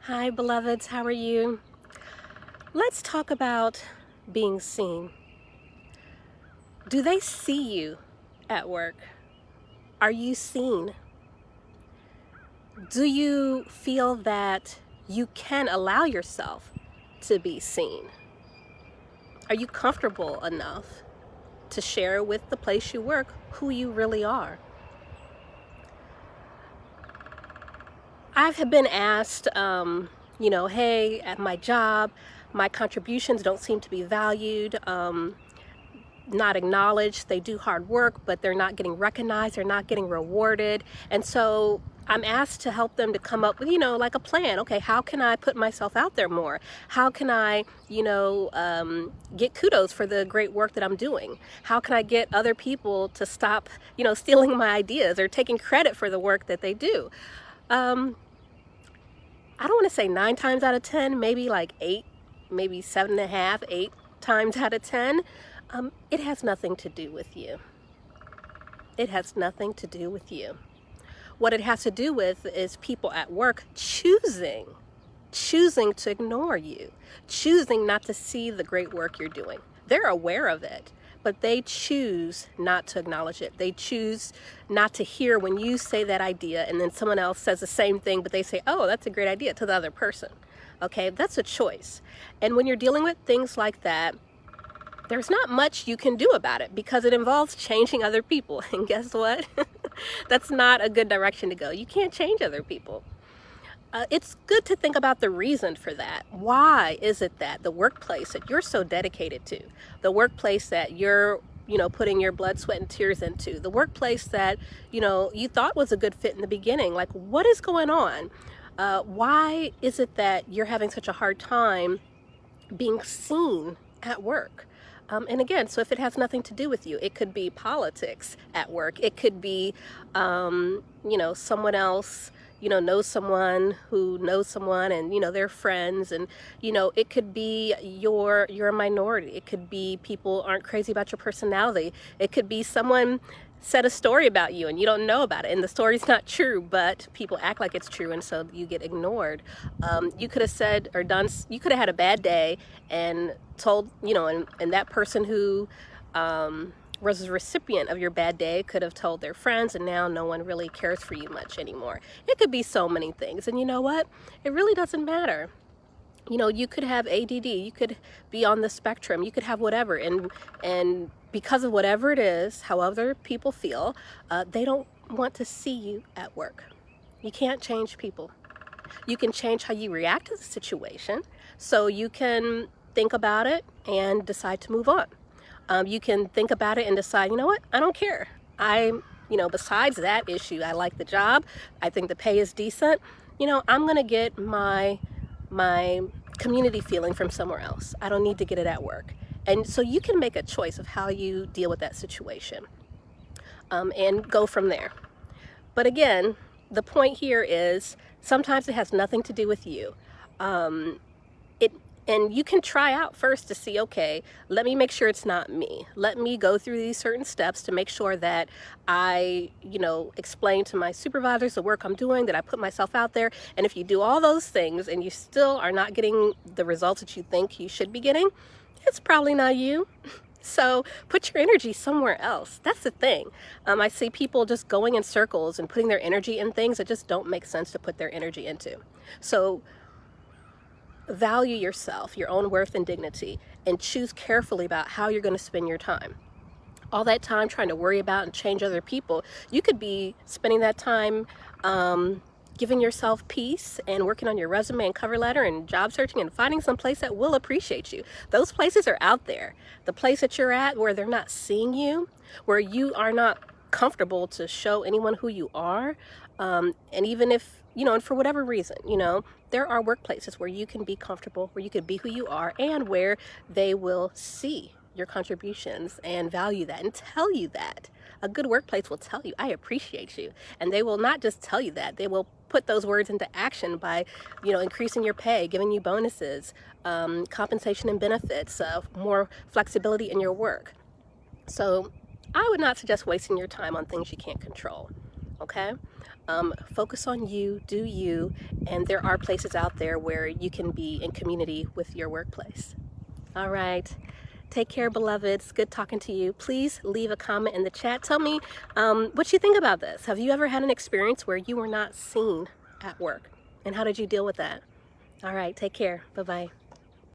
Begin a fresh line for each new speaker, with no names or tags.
Hi, beloveds. How are you? Let's talk about being seen. Do they see you at work? Are you seen? Do you feel that you can allow yourself to be seen? Are you comfortable enough to share with the place you work who you really are? I've been asked, hey, at my job, my contributions don't seem to be valued. Not acknowledged. They do hard work, but they're not getting recognized. They're not getting rewarded. And so I'm asked to help them to come up with, like a plan. Okay, how can I put myself out there more? How can I, get kudos for the great work that I'm doing? How can I get other people to stop, stealing my ideas or taking credit for the work that they do? I don't want to say 9 times out of 10, maybe like 8, maybe 7.5, 8 times out of 10. It has nothing to do with you. It has nothing to do with you. What it has to do with is people at work choosing to ignore you, choosing not to see the great work you're doing. They're aware of it, but they choose not to acknowledge it. They choose not to hear when you say that idea and then someone else says the same thing, but they say, oh, that's a great idea to the other person. Okay, that's a choice. And when you're dealing with things like that, there's not much you can do about it because it involves changing other people. And guess what? That's not a good direction to go. You can't change other people. It's good to think about the reason for that. Why is it that the workplace that you're so dedicated to, the workplace that you're, putting your blood, sweat, and tears into, the workplace that, you thought was a good fit in the beginning, like what is going on? Why is it that you're having such a hard time being seen at work? And again, so if it has nothing to do with you, it could be politics at work. It could be, someone else, knows someone who knows someone and, they're friends. And, it could be you're a minority. It could be people aren't crazy about your personality. It could be someone said a story about you and you don't know about it and the story's not true, but people act like it's true and so you get ignored. You could have said or done, you could have had a bad day and told, and that person who was the recipient of your bad day could have told their friends, and now no one really cares for you much anymore. It could be so many things, and you know what? It really doesn't matter. You could have ADD, you could be on the spectrum, you could have whatever, and because of whatever it is, however people feel, they don't want to see you at work. You can't change people. You can change how you react to the situation, so you can think about it and decide to move on. You can think about it and decide, you know what, I don't care. Besides that issue, I like the job, I think the pay is decent, I'm gonna get my community feeling from somewhere else. I don't need to get it at work. And so you can make a choice of how you deal with that situation, and go from there. But again, the point here is sometimes it has nothing to do with you. And you can try out first to see, okay, let me make sure it's not me. Let me go through these certain steps to make sure that I, explain to my supervisors the work I'm doing, that I put myself out there. And if you do all those things and you still are not getting the results that you think you should be getting, it's probably not you. So put your energy somewhere else. That's the thing. I see people just going in circles and putting their energy in things that just don't make sense to put their energy into. So value yourself, your own worth and dignity, and choose carefully about how you're going to spend your time. All that time trying to worry about and change other people, you could be spending that time giving yourself peace and working on your resume and cover letter and job searching and finding some place that will appreciate you. Those places are out there. The place that you're at where they're not seeing you, where you are not comfortable to show anyone who you are, and even if, and for whatever reason, there are workplaces where you can be comfortable, where you can be who you are, and where they will see your contributions and value that and tell you that. A good workplace will tell you, I appreciate you. And they will not just tell you that, they will put those words into action by, increasing your pay, giving you bonuses, compensation and benefits, more flexibility in your work. So I would not suggest wasting your time on things you can't control. Okay? Focus on you, do you, and there are places out there where you can be in community with your workplace. All right. Take care, beloveds. Good talking to you. Please leave a comment in the chat. Tell me what you think about this. Have you ever had an experience where you were not seen at work? And how did you deal with that? All right. Take care. Bye-bye.